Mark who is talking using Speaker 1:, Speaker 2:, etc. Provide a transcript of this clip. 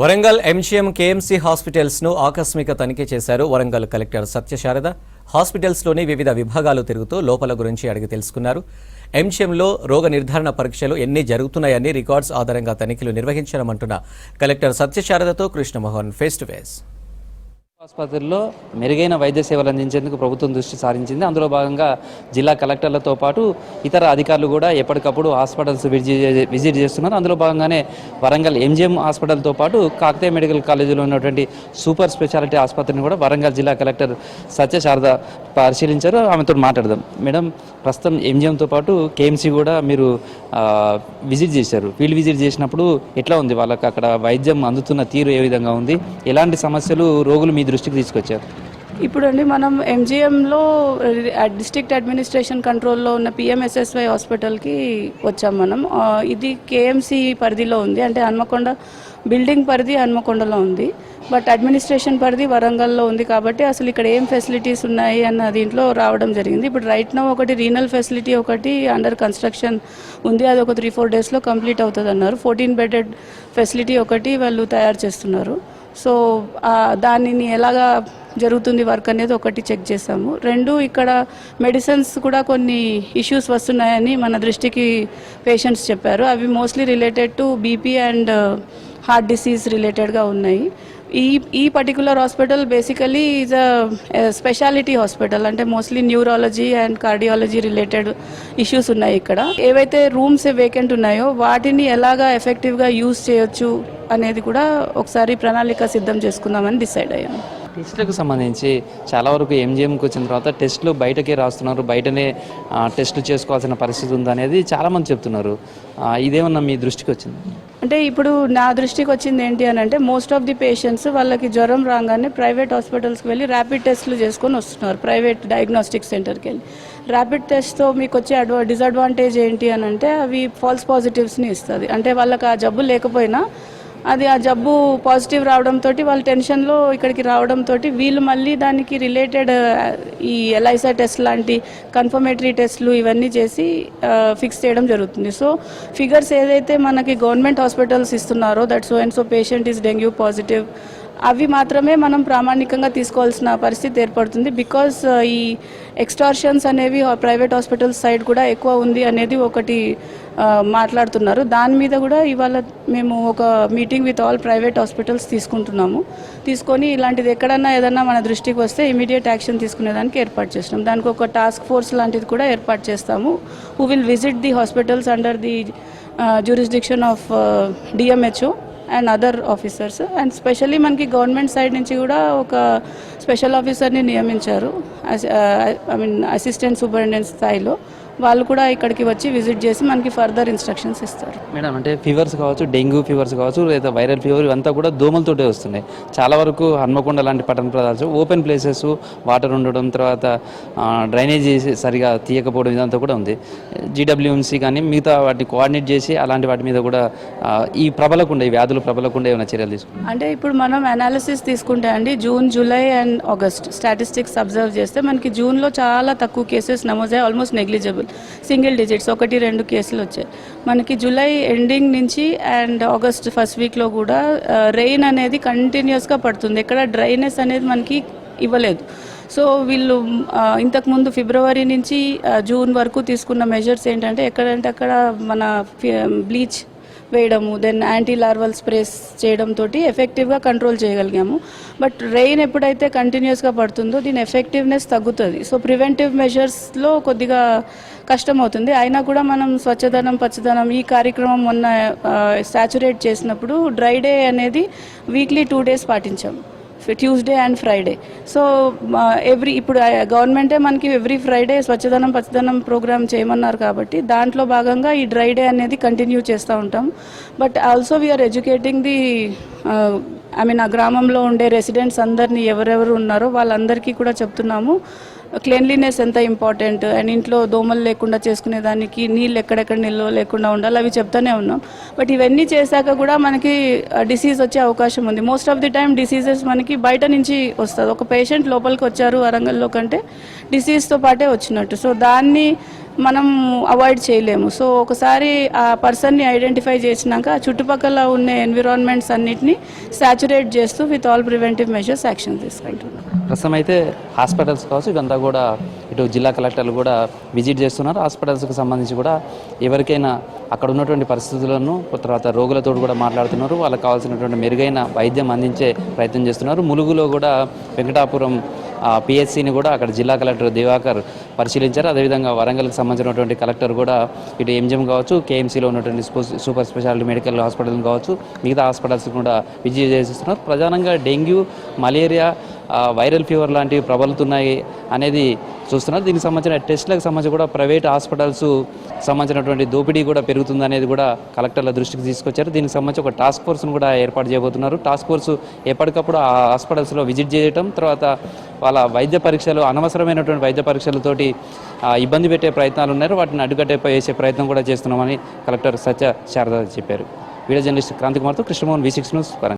Speaker 1: Warangal MGM KMC హాస్పిటల్స్ను ఆకస్మిక తనిఖీ చేశారు వరంగల్ కలెక్టర్ సత్యశారద. హాస్పిటల్స్లోని వివిధ విభాగాలు తిరుగుతూ లోపల గురించి అడిగి తెలుసుకున్నారు. ఎంజీఎంలో రోగ నిర్ధారణ పరీక్షలు ఎన్ని జరుగుతున్నాయని రికార్డ్స్ ఆధారంగా తనిఖీలు నిర్వహించడమంటున్న కలెక్టర్ సత్యశారదతో కృష్ణమోహన్ ఫేస్ టు ఫేస్.
Speaker 2: ఆసుపత్రుల్లో మెరుగైన వైద్య సేవలు అందించేందుకు ప్రభుత్వం దృష్టి సారించింది. అందులో భాగంగా జిల్లా కలెక్టర్లతో పాటు ఇతర అధికారులు కూడా ఎప్పటికప్పుడు హాస్పిటల్స్ విజిట్ చేస్తున్నారు. అందులో భాగంగానే వరంగల్ ఎంజీఎం హాస్పిటల్తో పాటు కాకతీయ మెడికల్ కాలేజీలో ఉన్నటువంటి సూపర్ స్పెషాలిటీ ఆసుపత్రిని కూడా వరంగల్ జిల్లా కలెక్టర్ సత్యశారద పరిశీలించారు. ఆమెతో మాట్లాడదాం. మేడం, ప్రస్తుతం ఎంజీఎంతో పాటు కేఎంసీ కూడా మీరు విజిట్ చేశారు. ఫీల్డ్ విజిట్ చేసినప్పుడు ఎట్లా ఉంది? వాళ్ళకి అక్కడ వైద్యం అందుతున్న తీరు ఏ విధంగా ఉంది? ఎలాంటి సమస్యలు రోగులు మీ దృష్టికి తీసుకొచ్చారు?
Speaker 3: ఇప్పుడు అండి, మనం ఎంజీఎంలో డిస్ట్రిక్ట్ అడ్మినిస్ట్రేషన్ కంట్రోల్లో ఉన్న పిఎంఎస్ఎస్వై హాస్పిటల్కి వచ్చాం. మనం ఇది కేఎంసీ పరిధిలో ఉంది, అంటే హన్మకొండ బిల్డింగ్ పరిధి హన్మకొండలో ఉంది, బట్ అడ్మినిస్ట్రేషన్ పరిధి వరంగల్లో ఉంది. కాబట్టి అసలు ఇక్కడ ఏం ఫెసిలిటీస్ ఉన్నాయి అన్న దీంట్లో రావడం జరిగింది. ఇప్పుడు రైట్ నౌ ఒకటి రీనల్ ఫెసిలిటీ ఒకటి అండర్ కన్స్ట్రక్షన్ ఉంది. అది ఒక 3-4 డేస్లో కంప్లీట్ అవుతుంది అన్నారు. 14 బెడెడ్ ఫెసిలిటీ ఒకటి వాళ్ళు తయారు చేస్తున్నారు. సో దానిని ఎలాగా జరుగుతుంది వర్క్ అనేది ఒకటి చెక్ చేసాము. 2, ఇక్కడ మెడిసిన్స్ కూడా కొన్ని ఇష్యూస్ వస్తున్నాయని మన దృష్టికి పేషెంట్స్ చెప్పారు. అవి mostly related to BP and heart disease రిలేటెడ్గా ఉన్నాయి. ఈ particular hospital basically is a speciality hospital, అంటే mostly neurology and cardiology related issues ఉన్నాయి. ఇక్కడ ఏవైతే రూమ్స్ వేకెంట్ ఉన్నాయో వాటిని ఎలాగా ఎఫెక్టివ్గా యూజ్ చేయొచ్చు అనేది కూడా ఒకసారి ప్రణాళిక సిద్ధం చేసుకుందామని డిసైడ్ అయ్యాము.
Speaker 2: టెస్టులకు సంబంధించి చాలా వరకు ఎంజీఎంకి వచ్చిన తర్వాత టెస్టులు బయటకే రాస్తున్నారు, బయటనే టెస్టులు చేసుకోవాల్సిన పరిస్థితి ఉందనేది చాలామంది చెప్తున్నారు. ఇదేమన్నా మీ దృష్టికి వచ్చింది?
Speaker 3: అంటే ఇప్పుడు నా దృష్టికి వచ్చింది ఏంటి అని అంటే, మోస్ట్ ఆఫ్ ది పేషెంట్స్ వాళ్ళకి జ్వరం రాగానే ప్రైవేట్ హాస్పిటల్స్కి వెళ్ళి ర్యాపిడ్ టెస్టులు చేసుకొని వస్తున్నారు. ప్రైవేట్ డయాగ్నోస్టిక్ సెంటర్కి వెళ్ళి ర్యాపిడ్ టెస్ట్తో మీకు వచ్చే డిసడ్వాంటేజ్ ఏంటి అని అంటే, అవి ఫాల్స్ పాజిటివ్స్ని ఇస్తుంది. అంటే వాళ్ళకి ఆ జబ్బు లేకపోయినా అది ఆ జబ్బు పాజిటివ్ రావడంతో వాళ్ళు టెన్షన్లో ఇక్కడికి రావడంతో వీళ్ళు మళ్ళీ దానికి రిలేటెడ్ ఈ ఎలైసా టెస్ట్ లాంటి కన్ఫర్మేటరీ టెస్ట్లు ఇవన్నీ చేసి ఫిక్స్ చేయడం జరుగుతుంది. సో ఫిగర్స్ ఏదైతే మనకి గవర్నమెంట్ హాస్పిటల్స్ ఇస్తున్నారో, that so and so patient is dengue positive, అవి మాత్రమే మనం ప్రామాణికంగా తీసుకోవాల్సిన పరిస్థితి ఏర్పడుతుంది. బికాస్ ఈ ఎక్స్టార్షన్స్ అనేవి ప్రైవేట్ హాస్పిటల్స్ సైడ్ కూడా ఎక్కువ ఉంది అనేది ఒకటి మాట్లాడుతున్నారు. దాని మీద కూడా ఇవాళ మేము ఒక meeting with all private hospitals తీసుకొని ఇలాంటిది ఎక్కడన్నా ఏదన్నా మన దృష్టికి వస్తే ఇమీడియట్ యాక్షన్ తీసుకునేదానికి ఏర్పాటు చేసినాం. దానికి ఒక టాస్క్ ఫోర్స్ లాంటిది కూడా ఏర్పాటు చేస్తాము, who will visit the hospitals under the jurisdiction of DMHO and other officers. And specially మనకి గవర్నమెంట్ సైడ్ నుంచి కూడా ఒక స్పెషల్ ఆఫీసర్ని నియమించారు, అసిస్టెంట్ సూపరింటెండెంట్ స్థాయిలో. వాళ్ళు కూడా ఇక్కడికి వచ్చి విజిట్ చేసి మనకి ఫర్దర్ ఇన్స్ట్రక్షన్స్ ఇస్తారు.
Speaker 2: మేడం, అంటే ఫీవర్స్ కావచ్చు, డెంగ్యూ ఫీవర్స్ కావచ్చు, లేదా వైరల్ ఫీవర్, ఇవంతా కూడా దోమలతోటే వస్తున్నాయి. చాలా వరకు హన్మకొండ లాంటి పట్టణ ప్రదేశాలు ఓపెన్ ప్లేసెస్, వాటర్ ఉండడం, తర్వాత డ్రైనేజీ సరిగా తీయకపోవడం, ఇదంతా కూడా ఉంది. జీడబ్ల్యూఎంసీ కానీ మిగతా వాటిని కోఆర్డినేట్ చేసి అలాంటి వాటి మీద కూడా ఈ వ్యాధులు ప్రబలకుండా ఏమైనా చర్యలు తీసుకుంటాం?
Speaker 3: అంటే ఇప్పుడు మనం అనాలిసిస్ తీసుకుంటే అండి, June, July and August statistics observe చేస్తే మనకి జూన్లో చాలా తక్కువ కేసెస్ నమోదయ్యాయి, ఆల్మోస్ట్ నెగ్లిజిబుల్, సింగిల్ డిజిట్స్, 1-2 కేసులు వచ్చాయి. మనకి జూలై ఎండింగ్ నుంచి అండ్ ఆగస్ట్ ఫస్ట్ వీక్లో కూడా రెయిన్ అనేది కంటిన్యూస్గా పడుతుంది. ఎక్కడ డ్రైనెస్ అనేది మనకి ఇవ్వలేదు. సో వీళ్ళు ఇంతకుముందు ఫిబ్రవరి నుంచి జూన్ వరకు తీసుకున్న మెజర్స్ ఏంటంటే, ఎక్కడంటే అక్కడ మన బ్లీచ్ వేయడము, దెన్ యాంటీ లార్వల్ స్ప్రేస్ చేయడంతో ఎఫెక్టివ్గా కంట్రోల్ చేయగలిగాము. బట్ రెయిన్ ఎప్పుడైతే కంటిన్యూస్గా పడుతుందో దీని ఎఫెక్టివ్నెస్ తగ్గుతుంది. సో ప్రివెంటివ్ మెజర్స్లో కొద్దిగా కష్టం అవుతుంది. అయినా కూడా మనం స్వచ్ఛదనం పచ్చదనం ఈ కార్యక్రమం మొన్న సాచురేట్ చేసినప్పుడు డ్రై డే అనేది వీక్లీ 2 days పాటించాం, ట్యూస్డే అండ్ ఫ్రైడే. సో ఇప్పుడు గవర్నమెంటే మనకి ఎవ్రీ ఫ్రైడే స్వచ్ఛదనం పచ్చదనం ప్రోగ్రామ్ చేయమన్నారు. కాబట్టి దాంట్లో భాగంగా ఈ డ్రై డే అనేది కంటిన్యూ చేస్తూ ఉంటాం. But also we are educating the ఆ గ్రామంలో ఉండే రెసిడెంట్స్ అందరినీ, ఎవరెవరు ఉన్నారో వాళ్ళందరికీ కూడా చెప్తున్నాము క్లీన్లీనెస్ ఎంత ఇంపార్టెంట్, అండ్ ఇంట్లో దోమలు లేకుండా చేసుకునేదానికి నీళ్ళు ఎక్కడెక్కడ నిల్వ లేకుండా ఉండాలి, అవి చెప్తూనే ఉన్నాం. బట్ ఇవన్నీ చేశాక కూడా మనకి డిసీజ్ వచ్చే అవకాశం ఉంది. Most of the time diseases మనకి బయట నుంచి వస్తుంది. ఒక పేషెంట్ లోపలికి వచ్చారు వరంగల్లో కంటే డిసీజ్తో పాటే వచ్చినట్టు. సో దాన్ని మనం అవాయిడ్ చేయలేము. సో ఒకసారి ఆ పర్సన్ని ఐడెంటిఫై చేసినాక చుట్టుపక్కల ఉన్న ఎన్విరాన్మెంట్స్ అన్నిటిని సాచురేట్ చేస్తూ with all preventive measures action తీసుకుంటున్నాం.
Speaker 2: ప్రస్తుతం అయితే హాస్పిటల్స్ కావచ్చు ఇదంతా కూడా ఇటు జిల్లా కలెక్టర్లు కూడా విజిట్ చేస్తున్నారు. హాస్పిటల్స్కి సంబంధించి కూడా ఎవరికైనా అక్కడ ఉన్నటువంటి పరిస్థితులను తర్వాత రోగులతో కూడా మాట్లాడుతున్నారు. వాళ్ళకి కావాల్సినటువంటి మెరుగైన వైద్యం అందించే ప్రయత్నం చేస్తున్నారు. ములుగులో కూడా వెంకటాపురం పిహెచ్సిని కూడా అక్కడ జిల్లా కలెక్టర్ దివాకర్ పరిశీలించారు. అదేవిధంగా వరంగల్కి సంబంధించినటువంటి కలెక్టర్ కూడా ఇటు ఎంజిఎం కావచ్చు, కేఎంసీలో ఉన్నటువంటి సూపర్ స్పెషాలిటీ మెడికల్ హాస్పిటల్ కావచ్చు, మిగతా హాస్పిటల్స్ కూడా విజిట్ చేస్తున్నారు. ప్రధానంగా డెంగ్యూ, మలేరియా, వైరల్ ఫీవర్ లాంటివి ప్రబలుతున్నాయి అనేది చూస్తున్నారు. దీనికి సంబంధించిన టెస్టులకు సంబంధించి కూడా ప్రైవేట్ హాస్పిటల్స్ సంబంధించినటువంటి దోపిడీ కూడా పెరుగుతుంది అనేది కూడా కలెక్టర్ల దృష్టికి తీసుకొచ్చారు. దీనికి సంబంధించి ఒక టాస్క్ ఫోర్స్ను కూడా ఏర్పాటు చేయబోతున్నారు. టాస్క్ ఫోర్స్ ఎప్పటికప్పుడు ఆ హాస్పిటల్స్లో విజిట్ చేయడం, తర్వాత వాళ్ళ వైద్య పరీక్షలు, అనవసరమైనటువంటి వైద్య పరీక్షలతోటి ఇబ్బంది పెట్టే ప్రయత్నాలు ఉన్నారు. వాటిని అడ్డుకట్టే చేసే ప్రయత్నం కూడా చేస్తున్నామని కలెక్టర్ సత్య శారద చెప్పారు. వీడియో జర్నలిస్ట్ క్రాంతి కుమార్తో కృష్ణమోహన్, V6 న్యూస్, వరంగల్.